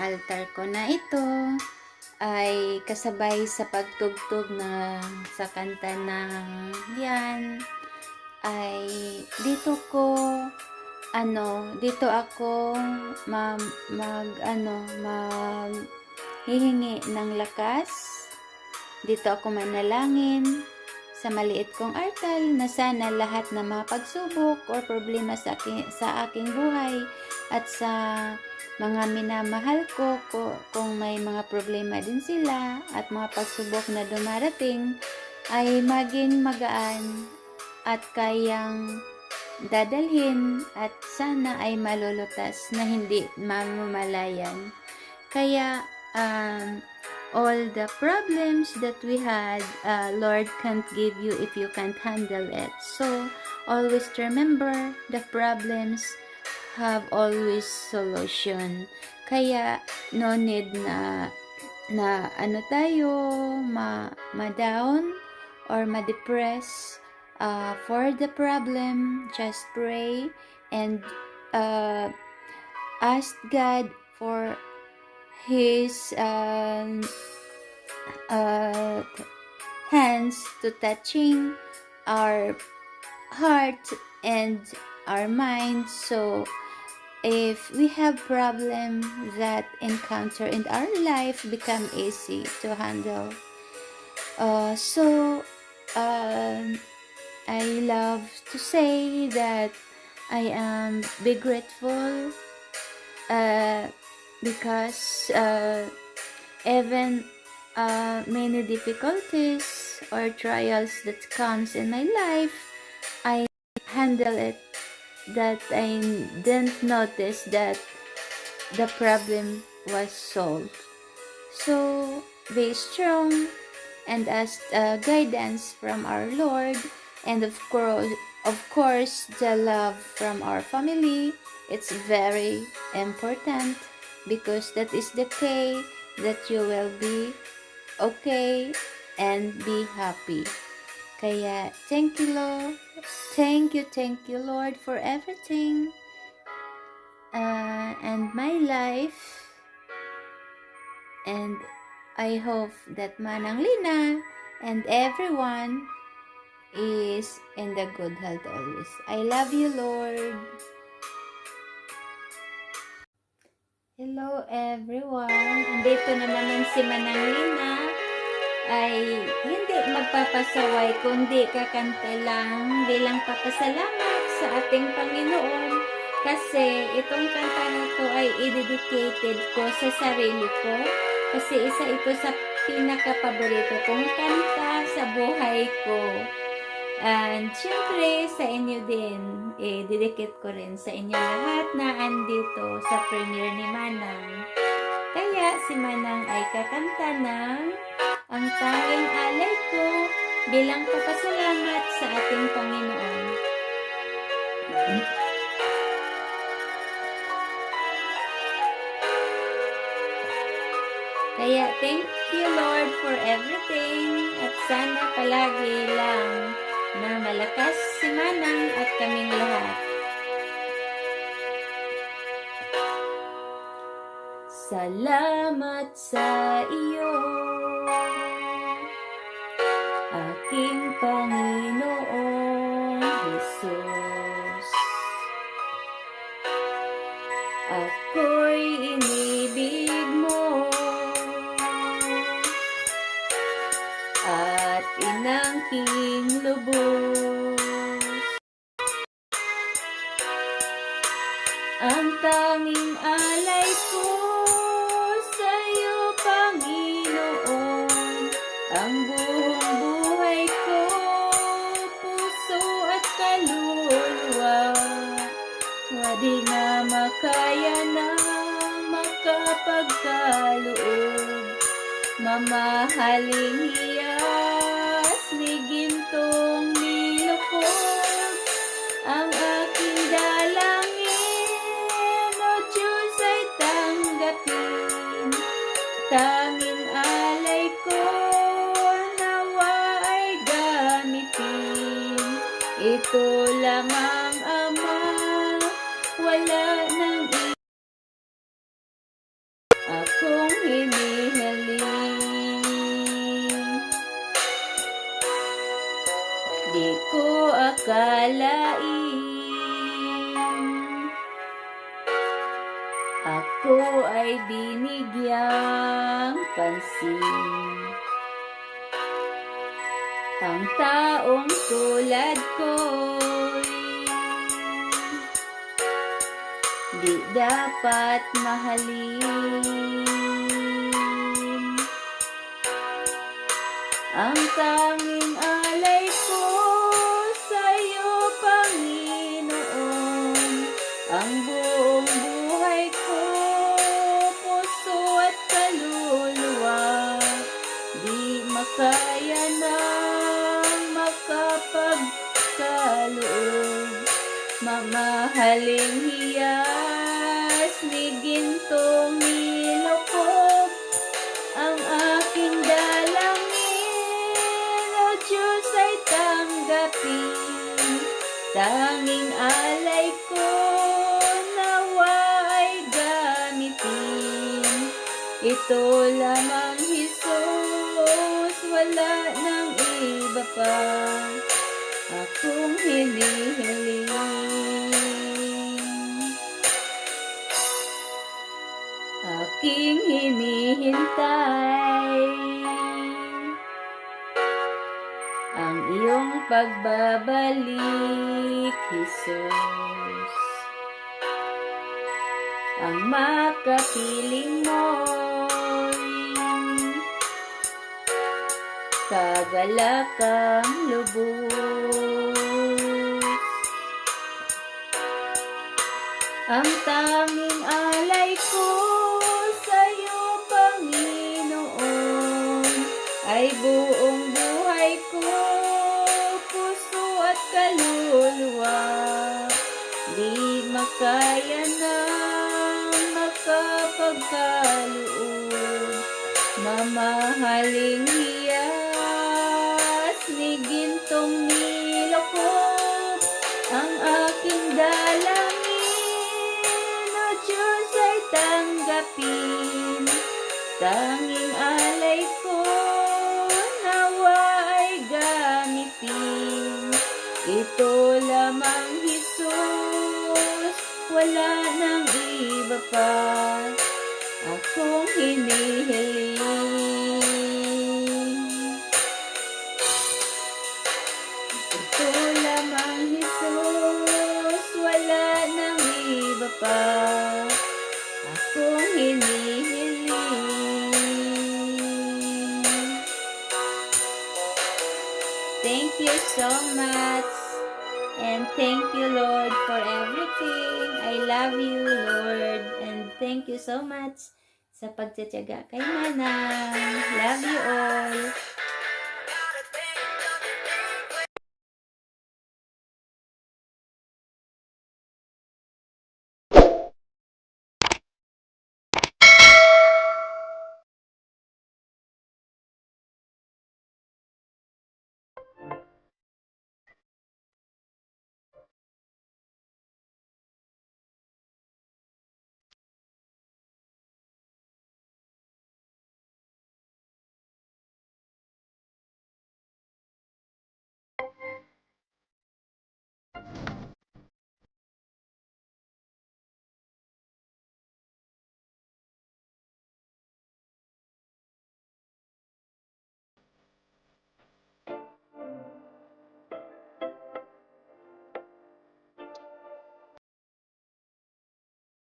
altar ko na ito ay kasabay sa pagtugtog na sa kanta ng yan ay dito ako hihingi ng lakas. Dito ako manalangin sa maliit kong altar na sana lahat ng mga pagsubok or problema sa aking buhay at sa mga minamahal ko, kung may mga problema din sila at mga pagsubok na dumarating ay maging magaan at kayang dadalhin at sana ay malulutas na hindi mamamalayan. Kaya all the problems that we had, Lord can't give you if you can't handle it. So always remember, the problems have always solution. Kaya no need na ma-down or ma-depress for the problem. Just pray and ask God for His hands to touching our heart and our mind. So if we have problem that encounter in our life become easy to handle. I love to say that I am be grateful because even many difficulties or trials that comes in my life, I handle it that I didn't notice that the problem was solved. So be strong and ask guidance from our Lord, and of course the love from our family. It's very important because that is the key that you will be okay and be happy. Kaya thank you Lord, thank you Lord for everything and my life, and I hope that Manang Lina and everyone is in the good health always. I love you Lord. Hello everyone, andito na naman si Manang Lina. Ay hindi magpapasaway kundi kakanta lang bilang papasalamat sa ating Panginoon, kasi itong kanta na to ay i-dedicated ko sa sarili ko, kasi isa ito sa pinaka-paborito kong kanta sa buhay ko. And syempre sa inyo din, dedicate ko rin sa inyo lahat na andito sa premiere ni Manang. Kaya si Manang ay kakanta ng Ang Tanging Alay Ko bilang papasalamat sa ating Panginoon. Kaya thank you Lord for everything, at sana palagi lang na malakas si Manang at kaming lahat. Salamat sa iyo, aking Panginoong Jesus. Ako'y inibig mo at inangking lubos. Ang tanging alay ko sa'yo, Panginoon, ang buong buhay ko, puso at kaluluwa. Wadi na makaya na makapagkaloob, mamahaling hiyas ni gintong nilukod. Ang aking dalangin, O Diyos, ay tanggapin. Tanging alay ko, nawa ay gamitin. Ito lang ang Ama, wala nang salain. Ako ay binigyang pansin. Ang taong tulad ko'y di dapat mahalin. Ang tanging alay ko sa'yo, Panginoon, ang buong buhay ko, puso at kaluluwa, di makaya ng makapagkaloob. Mamahaling hiyas ni gintong nilokob ang aking dalangin, O Diyos ay tanggapin. Tanging alay ko nawa ay gamitin. Ito lamang, Jesus, wala nang iba pa akong hinihiling. Aking hinihintay ang iyong pagbabalik, Jesus. Ang makapiling mo'y kagalakang lubos. Ang tanging alay ko sa'yo, Panginoon, ay buong buhay ko, puso at kaluluwa, di makaya ng makapagkaloob. Mamahaling hiyas ni gintong nilokob ang aking dalangin, O Diyos ay tanggapin. Tanging alay ko nawa ay gamitin. Ito lamang, Jesus, wala nang iba pa akong hinihiling. Ito lamang, Jesus, wala nang iba pa akong hinihiling. Thank you so much. And thank you, Lord, for everything. I love you, Lord. And thank you so much sa pagtsatsaga kay Manang. Love you all.